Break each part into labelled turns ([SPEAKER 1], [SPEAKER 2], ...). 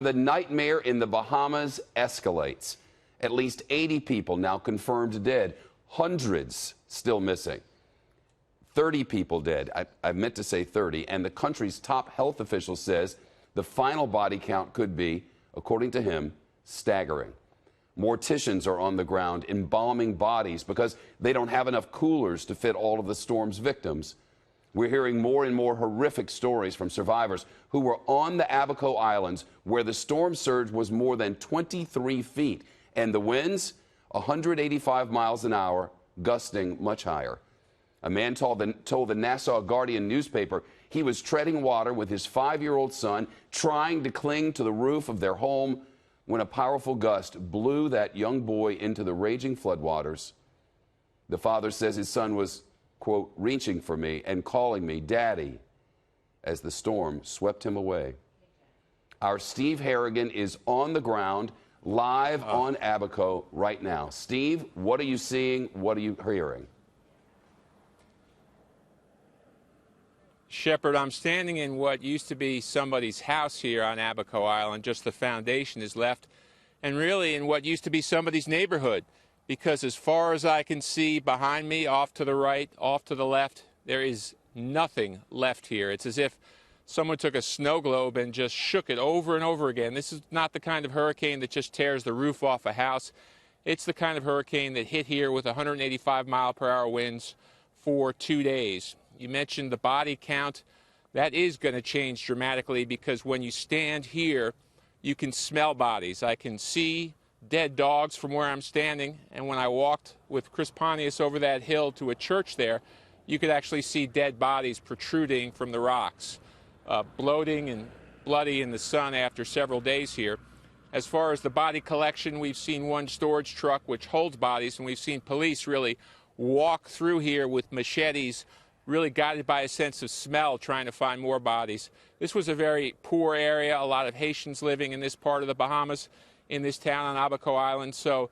[SPEAKER 1] The nightmare in the Bahamas escalates. At least 80 people now confirmed dead, hundreds still missing. 30 people dead. I meant to say 30. And the country's top health official says the final body count could be, according to him, staggering. Morticians are on the ground embalming bodies because they don't have enough coolers to fit all of the storm's victims. We're hearing more and more horrific stories from survivors who were on the Abaco Islands where the storm surge was more than 23 feet and the winds 185 miles an hour, gusting much higher. A man told the Nassau Guardian newspaper he was treading water with his 5-year-old son trying to cling to the roof of their home when a powerful gust blew that young boy into the raging floodwaters. The father says his son was, quote, reaching for me and calling me Daddy as the storm swept him away. Our Steve Harrigan is on the ground live on Abaco right now. Steve, what are you seeing? What are you hearing?
[SPEAKER 2] Shepard, I'm standing in what used to be somebody's house here on Abaco Island. Just the foundation is left, and really in what used to be somebody's neighborhood, because as far as I can see behind me, off to the right, off to the left, there is nothing left here. It's as if someone took a snow globe and just shook it over and over again. This is not the kind of hurricane that just tears the roof off a house. It's the kind of hurricane that hit here with 185-mile-per-hour winds for 2 days. You mentioned the body count. That is going to change dramatically because when you stand here, you can smell bodies. I can see dead dogs from where I'm standing, and when I walked with Chris Pontius over that hill to a church there, you could actually see dead bodies protruding from the rocks, bloating and bloody in the sun after several days here. As far as the body collection, we've seen one storage truck which holds bodies, and we've seen police really walk through here with machetes, really guided by a sense of smell, trying to find more bodies. This was a very poor area, a lot of Haitians living in this part of the Bahamas, in this town on Abaco Island. So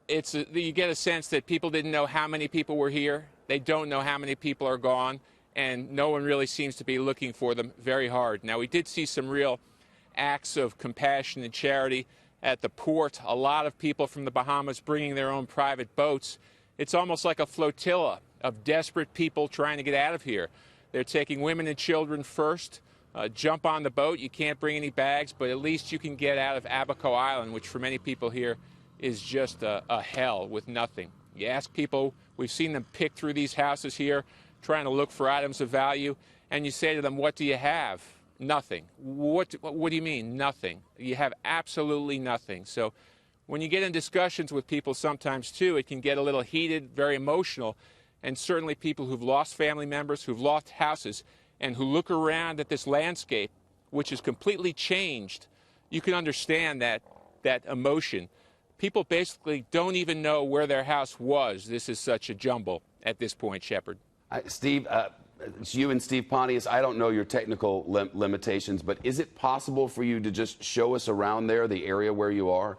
[SPEAKER 2] you get a sense that people didn't know how many people were here. They don't know how many people are gone, and no one really seems to be looking for them very hard. Now, we did see some real acts of compassion and charity at the port. A lot of people from the Bahamas bringing their own private boats. It's almost like a flotilla of desperate people trying to get out of here. They're taking women and children first. Jump on the boat. You can't bring any bags, but at least you can get out of Abaco Island, which for many people here is just a hell with nothing. You ask people, we've seen them pick through these houses here, trying to look for items of value, and you say to them, what do you have? Nothing. What do you mean, nothing? You have absolutely nothing. So when you get in discussions with people sometimes, too, it can get a little heated, very emotional, and certainly people who've lost family members, who've lost houses, and who look around at this landscape, which is completely changed, you can understand that emotion. People basically don't even know where their house was. This is such a jumble at this point, Shepard.
[SPEAKER 1] Steve, it's you and Steve Pontius. I don't know your technical limitations, but is it possible for you to just show us around there, the area where you are?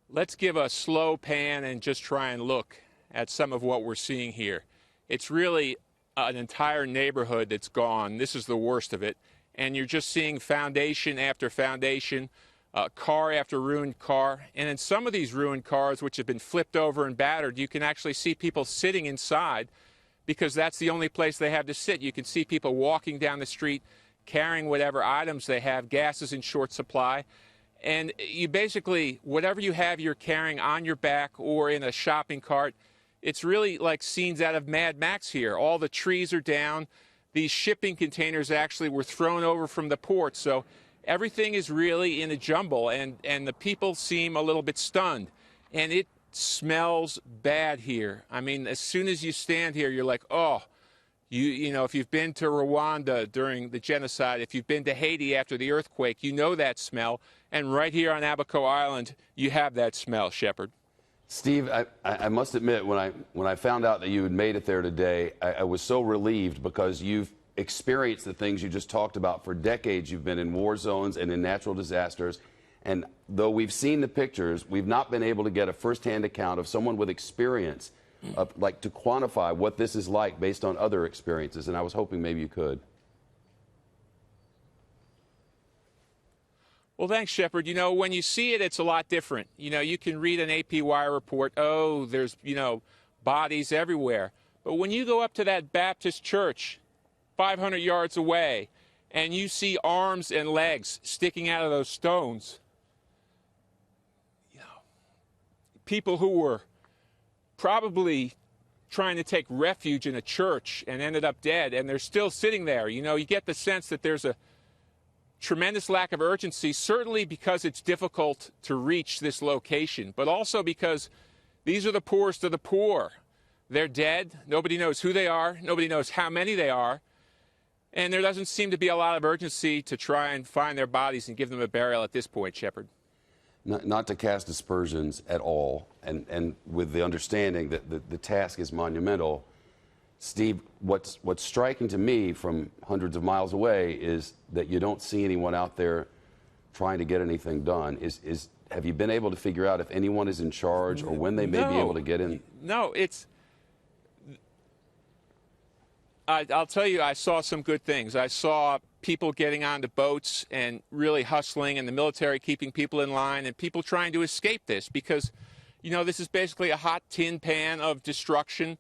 [SPEAKER 2] Let's give a slow pan and just try and look at some of what we're seeing here. It's really an entire neighborhood that's gone. This is the worst of it. And you're just seeing foundation after foundation, car after ruined car. And in some of these ruined cars, which have been flipped over and battered, you can actually see people sitting inside because that's the only place they have to sit. You can see people walking down the street, carrying whatever items they have. Gas is in short supply. And you basically, whatever you have you're carrying on your back or in a shopping cart, it's really like scenes out of Mad Max here. All the trees are down. These shipping containers actually were thrown over from the port. So everything is really in a jumble, and the people seem a little bit stunned. And it smells bad here. I mean, as soon as you stand here, you're like, oh, you know, if you've been to Rwanda during the genocide, if you've been to Haiti after the earthquake, you know that smell. And right here on Abaco Island, you have that smell, Shepard.
[SPEAKER 1] Steve, I must admit, when I found out that you had made it there today, I was so relieved because you've experienced the things you just talked about for decades. You've been in war zones and in natural disasters. And though we've seen the pictures, we've not been able to get a firsthand account of someone with experience like to quantify what this is like based on other experiences, and I was hoping maybe you could.
[SPEAKER 2] Well, thanks, Shepard. You know, when you see it, it's a lot different. You know, you can read an AP Wire report, oh, there's, bodies everywhere. But when you go up to that Baptist church 500 yards away and you see arms and legs sticking out of those stones, people who were probably trying to take refuge in a church and ended up dead, and they're still sitting there. You get the sense that there's a tremendous lack of urgency, certainly because it's difficult to reach this location, but also because these are the poorest of the poor. They're dead. Nobody knows who they are. Nobody knows how many they are. And there doesn't seem to be a lot of urgency to try and find their bodies and give them a burial at this point, Shepard.
[SPEAKER 1] Not to cast aspersions at all, and with the understanding that the task is monumental, Steve, what's striking to me from hundreds of miles away is that you don't see anyone out there trying to get anything done. Have you been able to figure out if anyone is in charge or when they may be able to get in?
[SPEAKER 2] No, I'll tell you, I saw some good things. I saw people getting onto boats and really hustling, and the military keeping people in line, and people trying to escape this because, this is basically a hot tin pan of destruction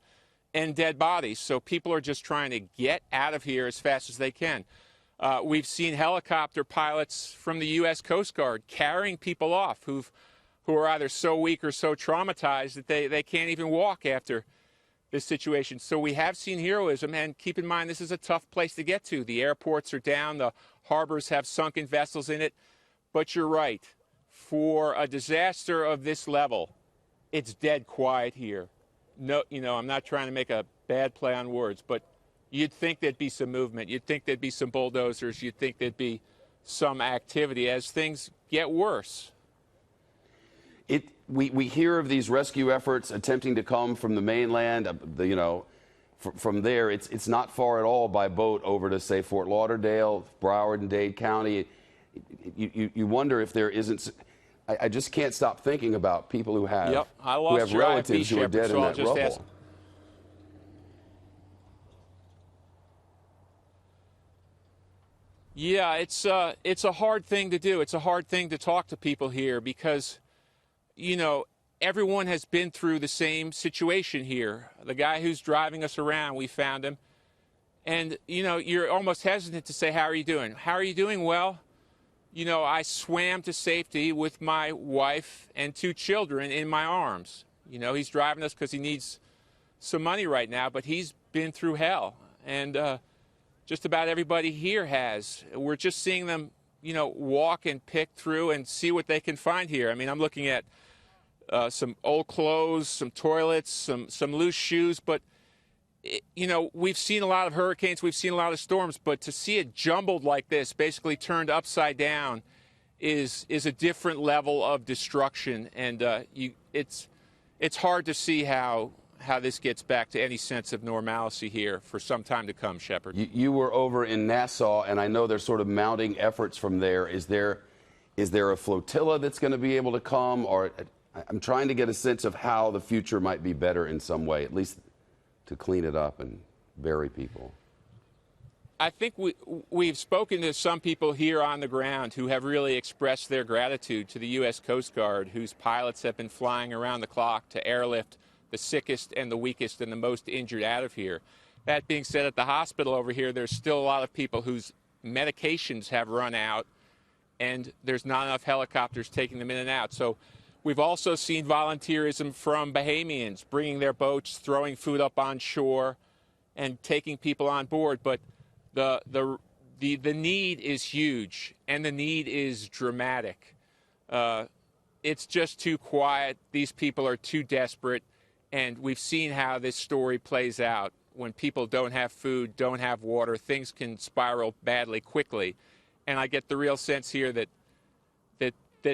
[SPEAKER 2] and dead bodies. So people are just trying to get out of here as fast as they can. We've seen helicopter pilots from the U.S. Coast Guard carrying people off who are either so weak or so traumatized that they can't even walk after this situation. So we have seen heroism, and keep in mind this is a tough place to get to. The airports are down, the harbors have sunken vessels in it. But you're right. For a disaster of this level, it's dead quiet here. No, I'm not trying to make a bad play on words, but you'd think there'd be some movement. You'd think there'd be some bulldozers. You'd think there'd be some activity as things get worse.
[SPEAKER 1] We hear of these rescue efforts attempting to come from the mainland. From there, it's not far at all by boat over to, say, Fort Lauderdale, Broward, and Dade County. You wonder if there isn't. I just can't stop thinking about people who have relatives who are dead in that rubble.
[SPEAKER 2] Yeah, it's a hard thing to do. It's a hard thing to talk to people here because, everyone has been through the same situation here. The guy who's driving us around, we found him. And, you're almost hesitant to say, how are you doing? How are you doing? Well, I swam to safety with my wife and 2 children in my arms. He's driving us because he needs some money right now, but he's been through hell. And just about everybody here has. We're just seeing them, walk and pick through and see what they can find here. I mean, I'm looking at some old clothes, some toilets, some loose shoes, but we've seen a lot of hurricanes, we've seen a lot of storms, but to see it jumbled like this, basically turned upside down, is a different level of destruction, and it's hard to see how this gets back to any sense of normalcy here for some time to come, Shepard.
[SPEAKER 1] You were over in Nassau, and I know there's sort of mounting efforts from there. Is there a flotilla that's going to be able to come, or I'm trying to get a sense of how the future might be better in some way, at least to clean it up and bury people?
[SPEAKER 2] I think we've spoken to some people here on the ground who have really expressed their gratitude to the U.S. Coast Guard, whose pilots have been flying around the clock to airlift the sickest and the weakest and the most injured out of here. That being said, at the hospital over here, there's still a lot of people whose medications have run out, and there's not enough helicopters taking them in and out. So we've also seen volunteerism from Bahamians, bringing their boats, throwing food up on shore, and taking people on board. But the need is huge, and the need is dramatic. It's just too quiet. These people are too desperate, and we've seen how this story plays out. When people don't have food, don't have water, things can spiral badly quickly. And I get the real sense here that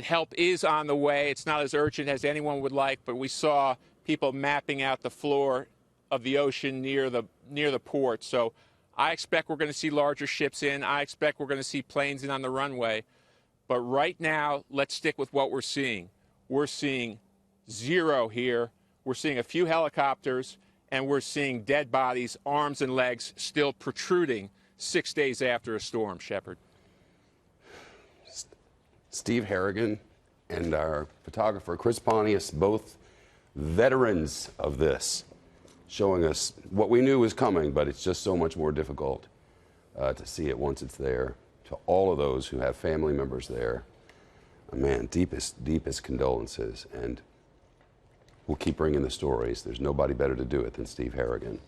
[SPEAKER 2] help is on the way. It's not as urgent as anyone would like, but we saw people mapping out the floor of the ocean near the port. So I expect we're going to see larger ships in. I expect we're going to see planes in on the runway. But right now, let's stick with what we're seeing. We're seeing zero here. We're seeing a few helicopters, and we're seeing dead bodies, arms and legs still protruding 6 days after a storm, Shepard.
[SPEAKER 1] Steve Harrigan and our photographer Chris Pontius, both veterans of this, showing us what we knew was coming, but it's just so much more difficult to see it once it's there. To all of those who have family members there, man, deepest condolences, and we'll keep bringing the stories. There's nobody better to do it than Steve Harrigan.